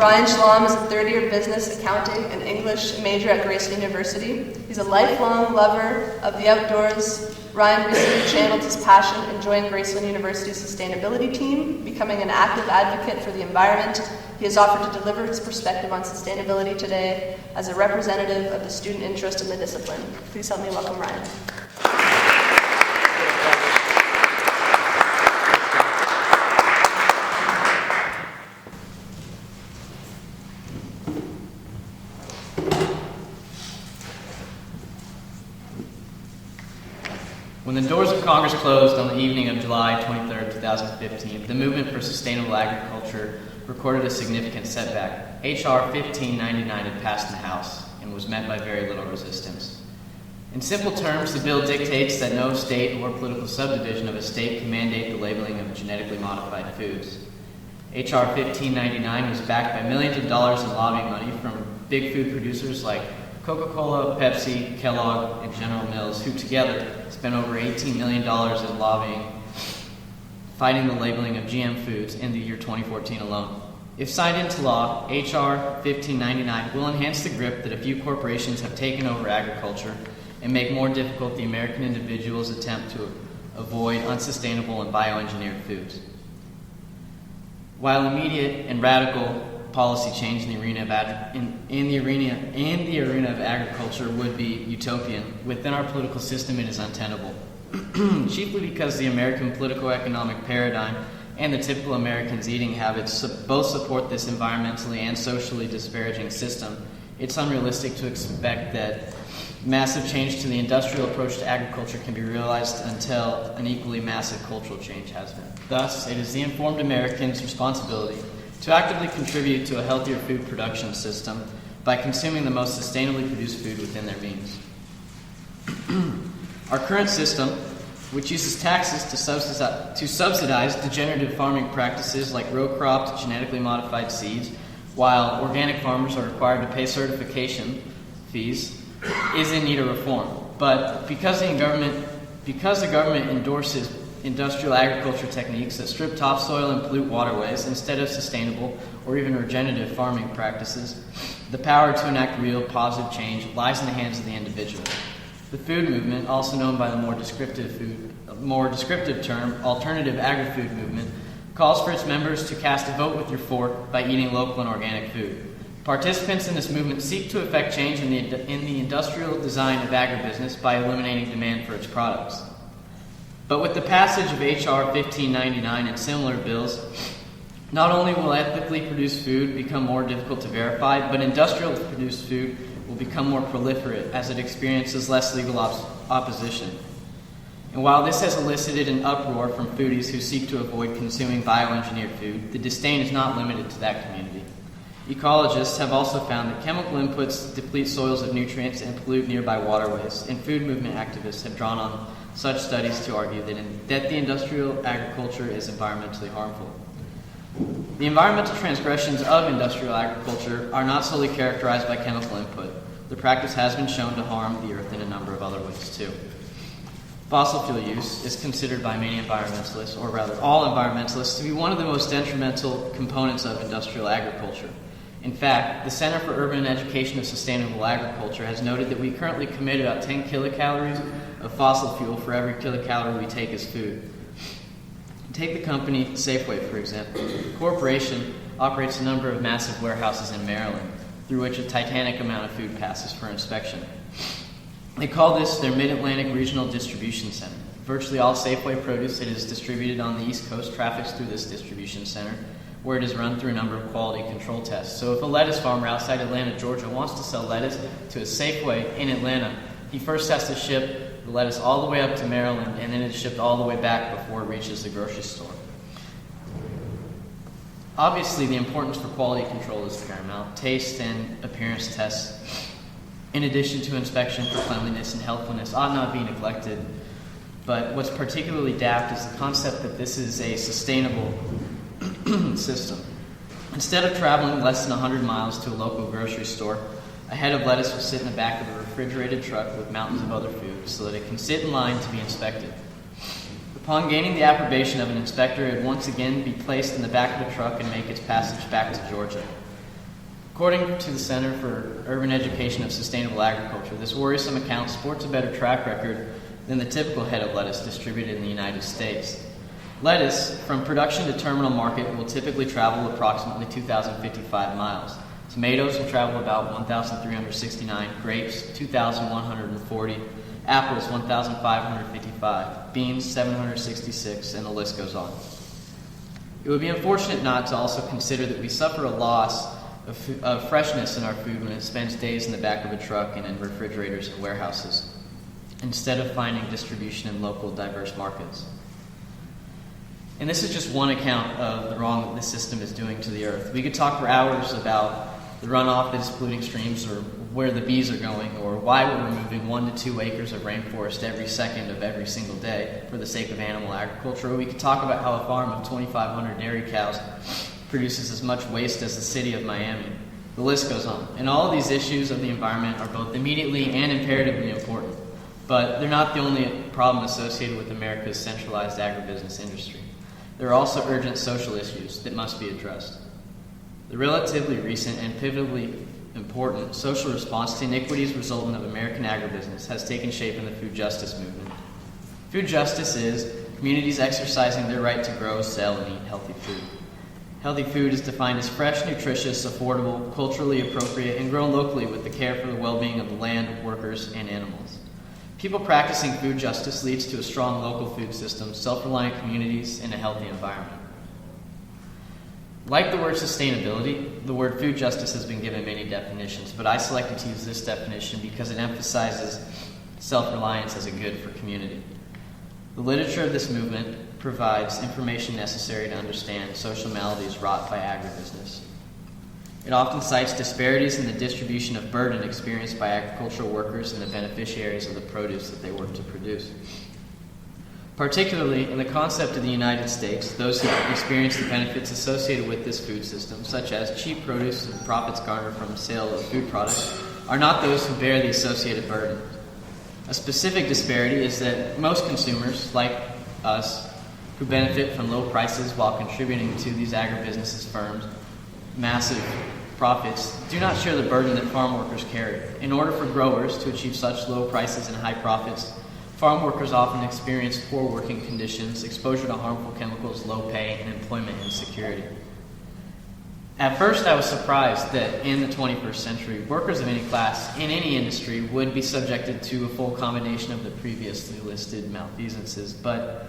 Ryan Schlom is a third-year business, accounting, and English major at Graceland University. He's a lifelong lover of the outdoors. Ryan recently channeled his passion and joined Graceland University's sustainability team, becoming an active advocate for the environment. He has offered to deliver his perspective on sustainability today as a representative of the student interest in the discipline. Please help me welcome Ryan. When the doors of Congress closed on the evening of July 23, 2015, the movement for sustainable agriculture recorded a significant setback. H.R. 1599 had passed in the House and was met by very little resistance. In simple terms, the bill dictates that no state or political subdivision of a state can mandate the labeling of genetically modified foods. H.R. 1599 was backed by millions of dollars in lobbying money from big food producers like Coca-Cola, Pepsi, Kellogg, and General Mills, who together spent over $18 million in lobbying, fighting the labeling of GM foods in the year 2014 alone. If signed into law, H.R. 1599 will enhance the grip that a few corporations have taken over agriculture and make more difficult the American individual's attempt to avoid unsustainable and bioengineered foods. While immediate and radical policy change in the arena of agriculture would be utopian, within our political system it is untenable. Chiefly because the American political-economic paradigm and the typical American's eating habits both support this environmentally and socially disparaging system, it's unrealistic to expect that massive change to the industrial approach to agriculture can be realized until an equally massive cultural change has been. Thus, it is the informed American's responsibility to actively contribute to a healthier food production system by consuming the most sustainably produced food within their means. Our current system, which uses taxes to subsidize degenerative farming practices like row-cropped, genetically modified seeds, while organic farmers are required to pay certification fees, is in need of reform. But because the government endorses industrial agriculture techniques that strip topsoil and pollute waterways instead of sustainable or even regenerative farming practices, the power to enact real positive change lies in the hands of the individual. The food movement, also known by the more descriptive term alternative agri-food movement, calls for its members to cast a vote with your fork by eating local and organic food. Participants in this movement seek to effect change in the industrial design of agribusiness by eliminating demand for its products. But with the passage of H.R. 1599 and similar bills, not only will ethically produced food become more difficult to verify, but industrial produced food will become more proliferate as it experiences less legal opposition. And while this has elicited an uproar from foodies who seek to avoid consuming bioengineered food, the disdain is not limited to that community. Ecologists have also found that chemical inputs deplete soils of nutrients and pollute nearby waterways, and food movement activists have drawn on such studies to argue that the industrial agriculture is environmentally harmful. The environmental transgressions of industrial agriculture are not solely characterized by chemical input. The practice has been shown to harm the earth in a number of other ways too. Fossil fuel use is considered by many environmentalists, or rather all environmentalists, to be one of the most detrimental components of industrial agriculture. In fact, the Center for Urban Education of Sustainable Agriculture has noted that we currently commit about 10 kilocalories of fossil fuel for every kilocalorie we take as food. Take the company Safeway, for example. The corporation operates a number of massive warehouses in Maryland, through which a titanic amount of food passes for inspection. They call this their Mid-Atlantic Regional Distribution Center. Virtually all Safeway produce that is distributed on the East Coast traffics through this distribution center, where it is run through a number of quality control tests. So if a lettuce farmer outside Atlanta, Georgia wants to sell lettuce to a Safeway in Atlanta, he first has to ship the lettuce all the way up to Maryland, and then it's shipped all the way back before it reaches the grocery store. Obviously, the importance for quality control is paramount. Taste and appearance tests, in addition to inspection for cleanliness and healthfulness, ought not be neglected. But what's particularly daft is the concept that this is a sustainable system. Instead of traveling less than 100 miles to a local grocery store, a head of lettuce will sit in the back of a refrigerated truck with mountains of other food so that it can sit in line to be inspected. Upon gaining the approbation of an inspector, it would once again be placed in the back of the truck and make its passage back to Georgia. According to the Center for Urban Education of Sustainable Agriculture, this worrisome account sports a better track record than the typical head of lettuce distributed in the United States. Lettuce, from production to terminal market, will typically travel approximately 2,055 miles. Tomatoes will travel about 1,369, grapes 2,140, apples 1,555, beans 766, and the list goes on. It would be unfortunate not to also consider that we suffer a loss of freshness in our food when it spends days in the back of a truck and in refrigerators and warehouses, instead of finding distribution in local, diverse markets. And this is just one account of the wrong that this system is doing to the earth. We could talk for hours about the runoff that is polluting streams, or where the bees are going, or why we're removing 1 to 2 acres of rainforest every second of every single day for the sake of animal agriculture. Or we could talk about how a farm of 2,500 dairy cows produces as much waste as the city of Miami. The list goes on. And all of these issues of the environment are both immediately and imperatively important. But they're not the only problem associated with America's centralized agribusiness industry. There are also urgent social issues that must be addressed. The relatively recent and pivotally important social response to iniquities resultant of American agribusiness has taken shape in the food justice movement. Food justice is communities exercising their right to grow, sell, and eat healthy food. Healthy food is defined as fresh, nutritious, affordable, culturally appropriate, and grown locally with the care for the well-being of the land, workers, and animals. People practicing food justice leads to a strong local food system, self-reliant communities, and a healthy environment. Like the word sustainability, the word food justice has been given many definitions, but I selected to use this definition because it emphasizes self-reliance as a good for community. The literature of this movement provides information necessary to understand social maladies wrought by agribusiness. It often cites disparities in the distribution of burden experienced by agricultural workers and the beneficiaries of the produce that they work to produce. Particularly in the concept of the United States, those who experience the benefits associated with this food system, such as cheap produce and profits garnered from the sale of food products, are not those who bear the associated burden. A specific disparity is that most consumers, like us, who benefit from low prices while contributing to these agribusiness firms' massive profits, do not share the burden that farm workers carry. In order for growers to achieve such low prices and high profits, farm workers often experience poor working conditions, exposure to harmful chemicals, low pay, and employment insecurity. At first, I was surprised that in the 21st century, workers of any class, in any industry, would be subjected to a full combination of the previously listed malfeasances. But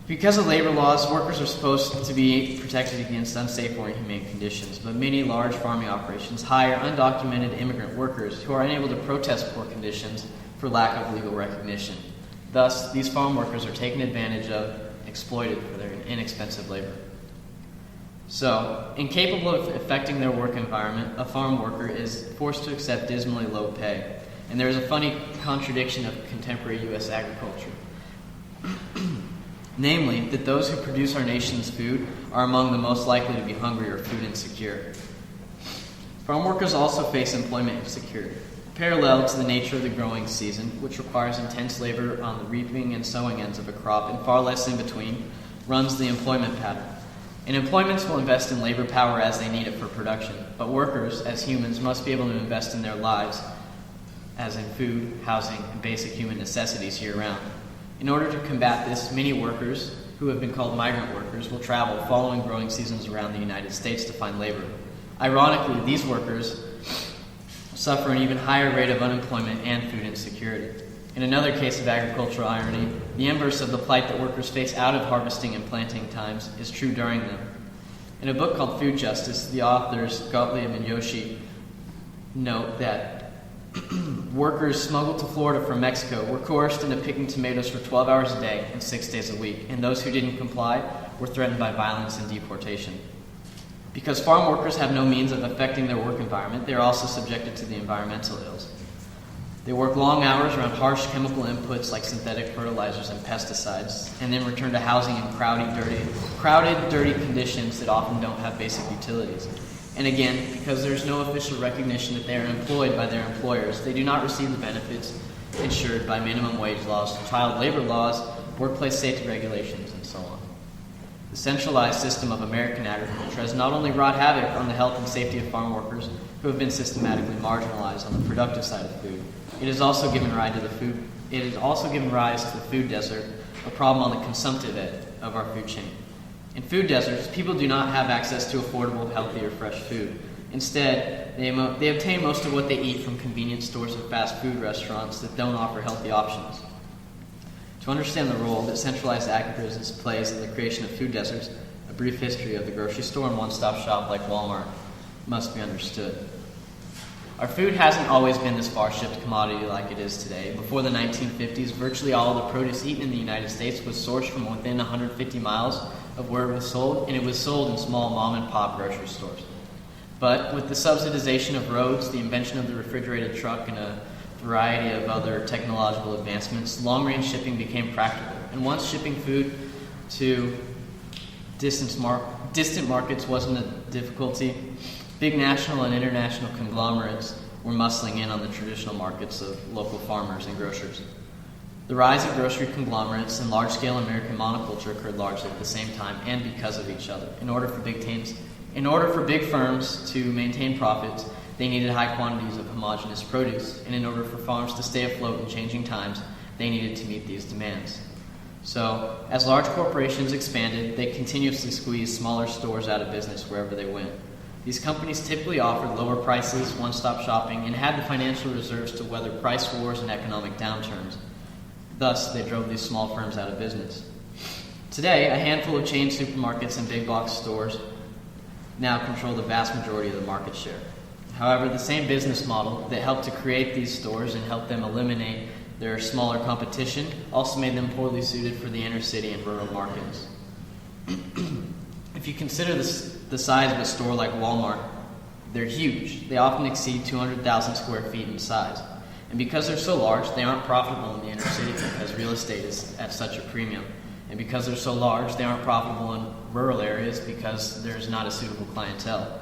because of labor laws, workers are supposed to be protected against unsafe or inhumane conditions. But many large farming operations hire undocumented immigrant workers who are unable to protest poor conditions for lack of legal recognition. Thus, these farm workers are taken advantage of, exploited for their inexpensive labor. So, incapable of affecting their work environment, a farm worker is forced to accept dismally low pay. And there is a funny contradiction of contemporary U.S. agriculture. Namely, that those who produce our nation's food are among the most likely to be hungry or food insecure. Farm workers also face employment insecurity, parallel to the nature of the growing season, which requires intense labor on the reaping and sowing ends of a crop, and far less in between, runs the employment pattern. And employments will invest in labor power as they need it for production, but workers, as humans, must be able to invest in their lives, as in food, housing, and basic human necessities year-round. In order to combat this, many workers, who have been called migrant workers, will travel following growing seasons around the United States to find labor. Ironically, these workers suffer an even higher rate of unemployment and food insecurity. In another case of agricultural irony, the inverse of the plight that workers face out of harvesting and planting times is true during them. In a book called Food Justice, the authors Gottlieb and Yoshi note that workers smuggled to Florida from Mexico were coerced into picking tomatoes for 12 hours a day and 6 days a week, and those who didn't comply were threatened by violence and deportation. Because farm workers have no means of affecting their work environment, they are also subjected to the environmental ills. They work long hours around harsh chemical inputs like synthetic fertilizers and pesticides, and then return to housing in crowded, dirty conditions that often don't have basic utilities. And again, because there's no official recognition that they are employed by their employers, they do not receive the benefits ensured by minimum wage laws, child labor laws, workplace safety regulations, and so on. The centralized system of American agriculture has not only wrought havoc on the health and safety of farm workers who have been systematically marginalized on the productive side of food, it has also given rise to the food desert, a problem on the consumptive end of our food chain. In food deserts, people do not have access to affordable, healthy, or fresh food. Instead, they obtain most of what they eat from convenience stores and fast food restaurants that don't offer healthy options. To understand the role that centralized agribusiness plays in the creation of food deserts, a brief history of the grocery store and one-stop shop like Walmart must be understood. Our food hasn't always been this far-shipped commodity like it is today. Before the 1950s, virtually all of the produce eaten in the United States was sourced from within 150 miles of where it was sold, and it was sold in small mom-and-pop grocery stores. But with the subsidization of roads, the invention of the refrigerated truck, and a variety of other technological advancements, long-range shipping became practical. And once shipping food to distant markets wasn't a difficulty, big national and international conglomerates were muscling in on the traditional markets of local farmers and grocers. The rise of grocery conglomerates and large-scale American monoculture occurred largely at the same time and because of each other. In order for big firms to maintain profits, they needed high quantities of homogeneous produce, and in order for farms to stay afloat in changing times, they needed to meet these demands. So, as large corporations expanded, they continuously squeezed smaller stores out of business wherever they went. These companies typically offered lower prices, one-stop shopping, and had the financial reserves to weather price wars and economic downturns. Thus, they drove these small firms out of business. Today, a handful of chain supermarkets and big box stores now control the vast majority of the market share. However, the same business model that helped to create these stores and helped them eliminate their smaller competition also made them poorly suited for the inner city and rural markets. If you consider the size of a store like Walmart, they're huge. They often exceed 200,000 square feet in size. And because they're so large, they aren't profitable in the inner city because real estate is at such a premium. And because they're so large, they aren't profitable in rural areas because there's not a suitable clientele.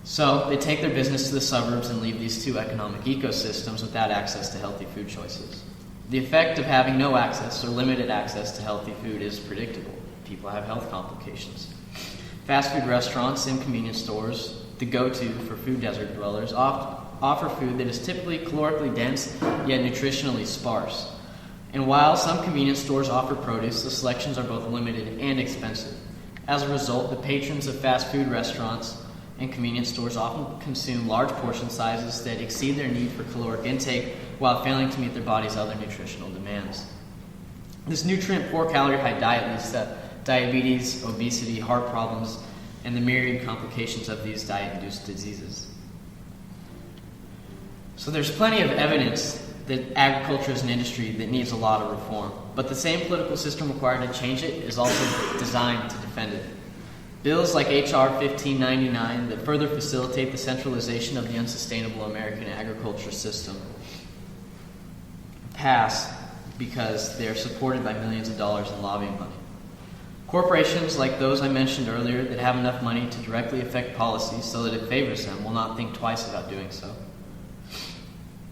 So they take their business to the suburbs and leave these two economic ecosystems without access to healthy food choices. The effect of having no access or limited access to healthy food is predictable. People have health complications. Fast food restaurants and convenience stores, the go-to for food desert dwellers, offer food that is typically calorically dense yet nutritionally sparse. And while some convenience stores offer produce, the selections are both limited and expensive. As a result, the patrons of fast food restaurants and convenience stores often consume large portion sizes that exceed their need for caloric intake while failing to meet their body's other nutritional demands. This nutrient-poor, calorie-high diet leads to diabetes, obesity, heart problems, and the myriad complications of these diet-induced diseases. So there's plenty of evidence that agriculture is an industry that needs a lot of reform, but the same political system required to change it is also designed to defend it. Bills like H.R. 1599 that further facilitate the centralization of the unsustainable American agriculture system pass because they are supported by millions of dollars in lobbying money. Corporations like those I mentioned earlier that have enough money to directly affect policy so that it favors them will not think twice about doing so.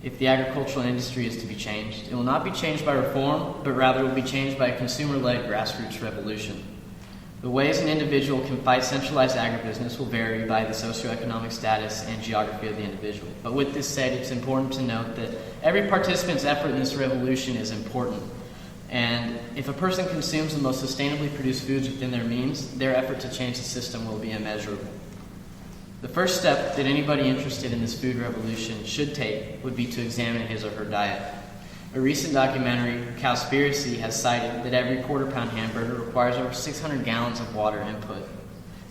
If the agricultural industry is to be changed, it will not be changed by reform, but rather it will be changed by a consumer-led grassroots revolution. The ways an individual can fight centralized agribusiness will vary by the socioeconomic status and geography of the individual. But with this said, it's important to note that every participant's effort in this revolution is important. And if a person consumes the most sustainably produced foods within their means, their effort to change the system will be immeasurable. The first step that anybody interested in this food revolution should take would be to examine his or her diet. A recent documentary, Cowspiracy, has cited that every quarter-pound hamburger requires over 600 gallons of water input.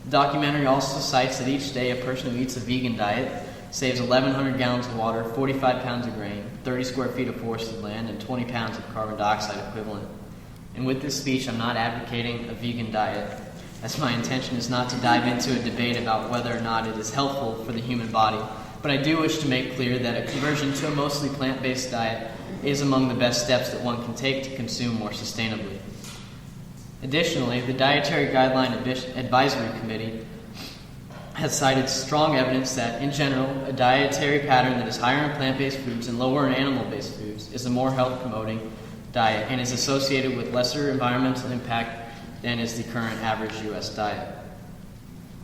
The documentary also cites that each day a person who eats a vegan diet saves 1,100 gallons of water, 45 pounds of grain, 30 square feet of forested land, and 20 pounds of carbon dioxide equivalent. And with this speech, I'm not advocating a vegan diet, as my intention is not to dive into a debate about whether or not it is helpful for the human body, but I do wish to make clear that a conversion to a mostly plant-based diet is among the best steps that one can take to consume more sustainably. Additionally, the Dietary Guideline Advisory Committee has cited strong evidence that, in general, a dietary pattern that is higher in plant-based foods and lower in animal-based foods is a more health-promoting diet and is associated with lesser environmental impact than is the current average U.S. diet.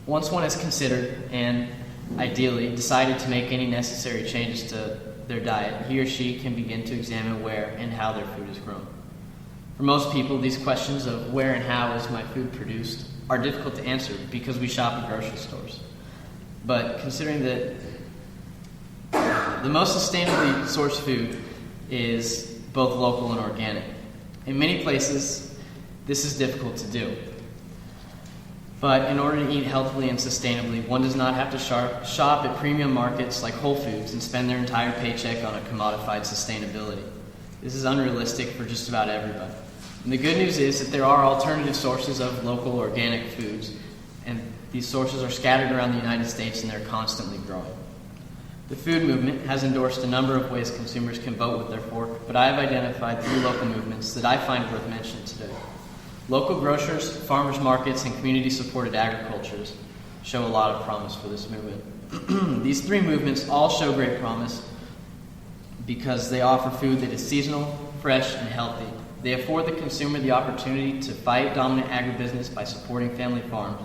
Once one has considered and ideally decided to make any necessary changes to their diet, he or she can begin to examine where and how their food is grown. For most people, these questions of where and how is my food produced are difficult to answer because we shop at grocery stores. But considering that the most sustainably sourced food is both local and organic, in many places this is difficult to do. But in order to eat healthily and sustainably, one does not have to shop at premium markets like Whole Foods and spend their entire paycheck on a commodified sustainability. This is unrealistic for just about everybody. And the good news is that there are alternative sources of local organic foods, and these sources are scattered around the United States and they're constantly growing. The food movement has endorsed a number of ways consumers can vote with their fork, but I have identified 3 local movements that I find worth mentioning today. Local grocers, farmers markets, and community-supported agricultures show a lot of promise for this movement. These 3 movements all show great promise because they offer food that is seasonal, fresh, and healthy. They afford the consumer the opportunity to fight dominant agribusiness by supporting family farms.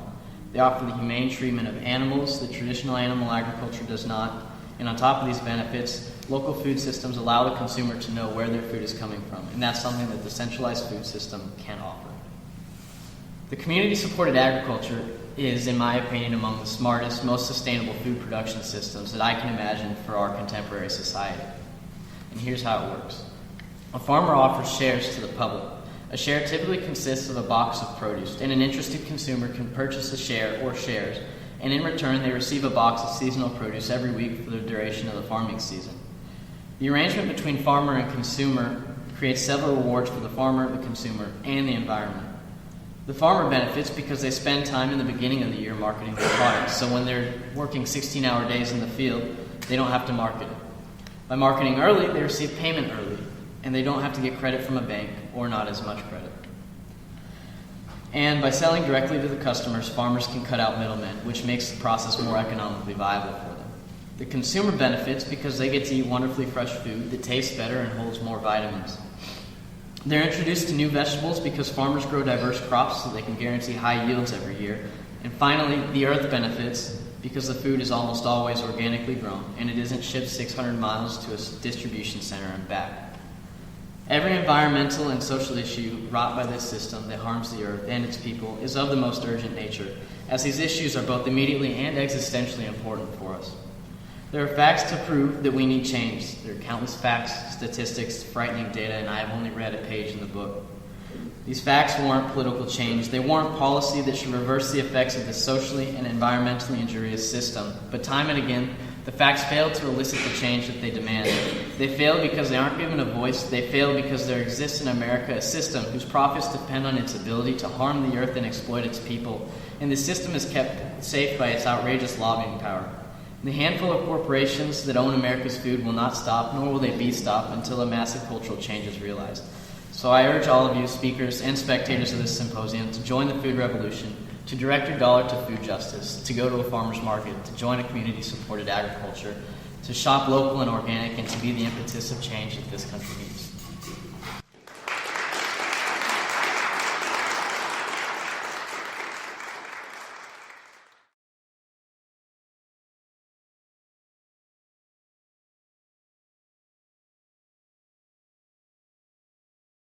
They offer the humane treatment of animals that traditional animal agriculture does not. And on top of these benefits, local food systems allow the consumer to know where their food is coming from. And that's something that the centralized food system can offer. The community-supported agriculture is, in my opinion, among the smartest, most sustainable food production systems that I can imagine for our contemporary society. And here's how it works. A farmer offers shares to the public. A share typically consists of a box of produce, and an interested consumer can purchase a share or shares, and in return they receive a box of seasonal produce every week for the duration of the farming season. The arrangement between farmer and consumer creates several rewards for the farmer, the consumer, and the environment. The farmer benefits because they spend time in the beginning of the year marketing their products, so when they're working 16-hour days in the field, they don't have to market it. By marketing early, they receive payment early, and they don't have to get credit from a bank, or not as much credit. And by selling directly to the customers, farmers can cut out middlemen, which makes the process more economically viable for them. The consumer benefits because they get to eat wonderfully fresh food that tastes better and holds more vitamins. They're introduced to new vegetables because farmers grow diverse crops so they can guarantee high yields every year. And finally, the earth benefits because the food is almost always organically grown and it isn't shipped 600 miles to a distribution center and back. Every environmental and social issue wrought by this system that harms the earth and its people is of the most urgent nature, as these issues are both immediately and existentially important for us. There are facts to prove that we need change. There are countless facts, statistics, frightening data, and I have only read a page in the book. These facts warrant political change. They warrant policy that should reverse the effects of this socially and environmentally injurious system. But time and again, the facts fail to elicit the change that they demand. They fail because they aren't given a voice. They fail because there exists in America a system whose profits depend on its ability to harm the earth and exploit its people. And this system is kept safe by its outrageous lobbying power. The handful of corporations that own America's food will not stop, nor will they be stopped until a massive cultural change is realized. So I urge all of you, speakers and spectators of this symposium, to join the food revolution, to direct your dollar to food justice, to go to a farmer's market, to join a community-supported agriculture, to shop local and organic, and to be the impetus of change that this country needs.